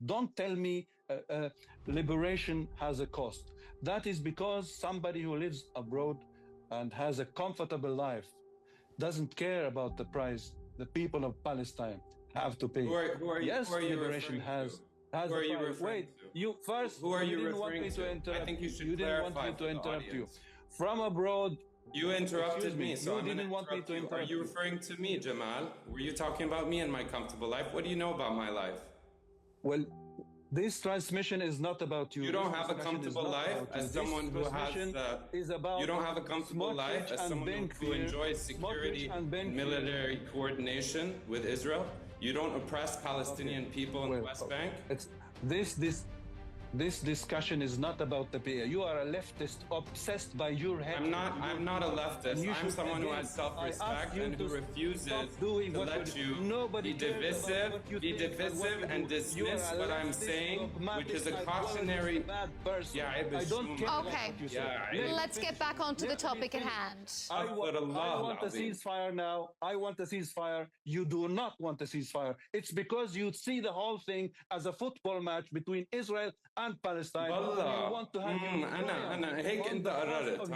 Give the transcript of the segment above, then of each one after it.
Don't tell me liberation has a cost. That is because somebody who lives abroad and has a comfortable life doesn't care about the price the people of Palestine have to pay. Yes, liberation has a price. Wait, you first. Who are you didn't want referring me to to? interrupt. I think you should You didn't want clarify me to for the interrupt you. audience. From abroad. You interrupted me, so you I'm didn't want me to interrupt. Are you referring to me, Jamal? Were you talking about me and my comfortable life? What do you know about my life? Well, this transmission is not about you. You don't have a comfortable life as someone who has. You don't have a comfortable life as someone who enjoys security and military coordination with Israel. You don't oppress Palestinian people in the West Bank. This discussion is not about the PA. You are a leftist obsessed by your head. I'm not a leftist. I'm someone who has self-respect and who refuses to let you be divisive and dismiss what I'm saying, which is a cautionary. I don't care. Okay, let's get back onto the topic at hand. I want a ceasefire now. I want a ceasefire. You do not want a ceasefire. It's because you see the whole thing as a football match between Israel and Palestine. You want to have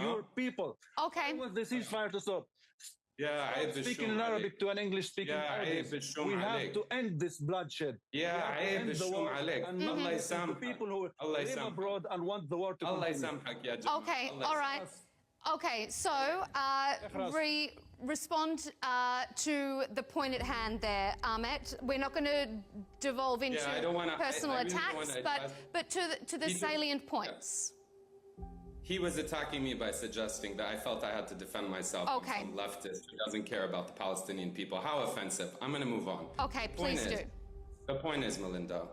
your people. Okay. I want the ceasefire to stop. Speaking in Arabic to an English speaking audience. We have to end this bloodshed. End the war. And the people who live abroad and want the war to continue. Okay, all right. Okay, so respond to the point at hand there, Ahmet. We're not going to devolve into personal attacks, but to the salient points. He was attacking me by suggesting that I felt I had to defend myself from some leftist who doesn't care about the Palestinian people. How offensive. I'm going to move on. Okay, please do. The point is, Melinda,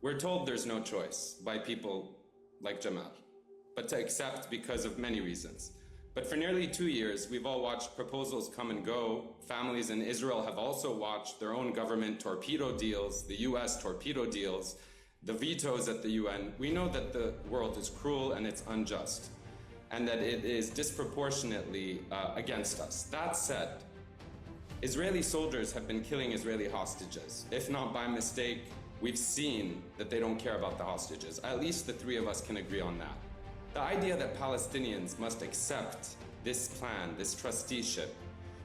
we're told there's no choice by people like Jamal, but to accept because of many reasons. But for nearly 2 years, we've all watched proposals come and go. Families in Israel have also watched their own government torpedo deals, the US torpedo deals, the vetoes at the UN. We know that the world is cruel and it's unjust, and that it is disproportionately against us. That said, Israeli soldiers have been killing Israeli hostages. If not by mistake, we've seen that they don't care about the hostages. At least the three of us can agree on that. The idea that Palestinians must accept this plan, this trusteeship,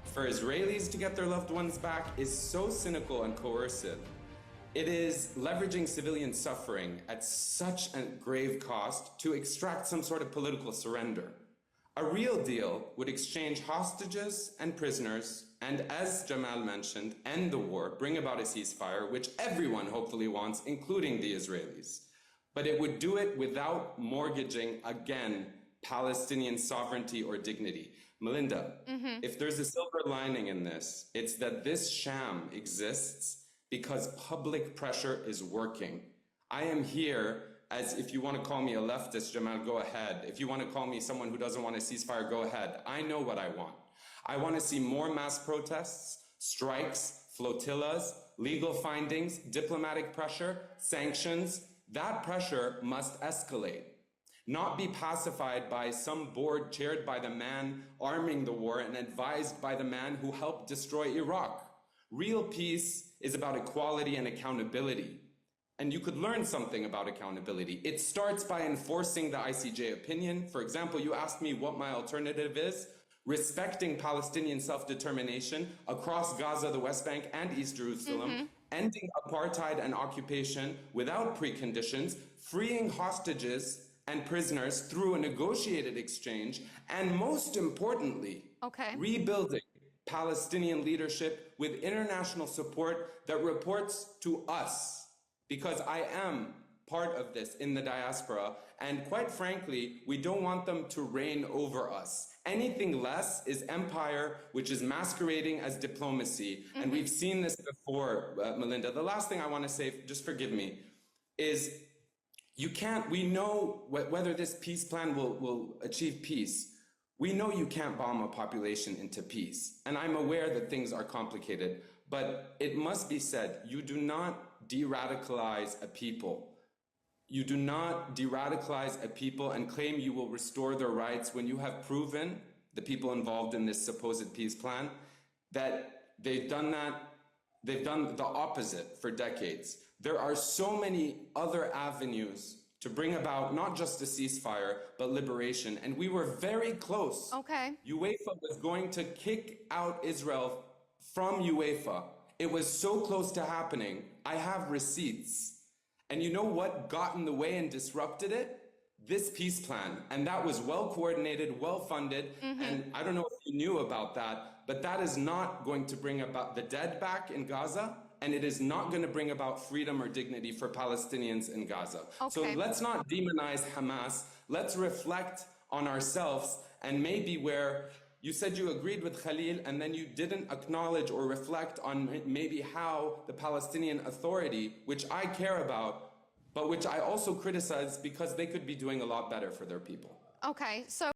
for Israelis to get their loved ones back is so cynical and coercive. It is leveraging civilian suffering at such a grave cost to extract some sort of political surrender. A real deal would exchange hostages and prisoners, and as Jamal mentioned, end the war, bring about a ceasefire, which everyone hopefully wants, including the Israelis. But it would do it without mortgaging, again, Palestinian sovereignty or dignity. Melinda, if there's a silver lining in this, it's that this sham exists because public pressure is working. I am here as, if you want to call me a leftist, Jamal, go ahead. If you want to call me someone who doesn't want a ceasefire, go ahead. I know what I want. I want to see more mass protests, strikes, flotillas, legal findings, diplomatic pressure, sanctions. That pressure must escalate, not be pacified by some board chaired by the man arming the war and advised by the man who helped destroy Iraq. Real peace is about equality and accountability. And you could learn something about accountability. It starts by enforcing the ICJ opinion. For example, you asked me what my alternative is. Respecting Palestinian self-determination across Gaza, the West Bank, and East Jerusalem, ending apartheid and occupation without preconditions, freeing hostages and prisoners through a negotiated exchange, and most importantly, rebuilding Palestinian leadership with international support that reports to us, because I am part of this in the diaspora, and quite frankly, we don't want them to reign over us. Anything less is empire, which is masquerading as diplomacy, and we've seen this before, Melinda. The last thing I want to say, just forgive me, is you can't, we know whether this peace plan will achieve peace. We know you can't bomb a population into peace, and I'm aware that things are complicated, but it must be said, you do not de-radicalize a people. You do not de-radicalize a people and claim you will restore their rights when you have proven, the people involved in this supposed peace plan, that they've done the opposite for decades. There are so many other avenues to bring about not just a ceasefire, but liberation. And we were very close. Okay. UEFA was going to kick out Israel from UEFA. It was so close to happening. I have receipts. And you know what got in the way and disrupted it? This peace plan. And that was well coordinated, well funded. And I don't know if you knew about that, but that is not going to bring about the dead back in Gaza. And it is not going to bring about freedom or dignity for Palestinians in Gaza. Okay. So let's not demonize Hamas. Let's reflect on ourselves, and maybe where you said you agreed with Khalil and then you didn't acknowledge or reflect on maybe how the Palestinian Authority, which I care about, but which I also criticize because they could be doing a lot better for their people. Okay, so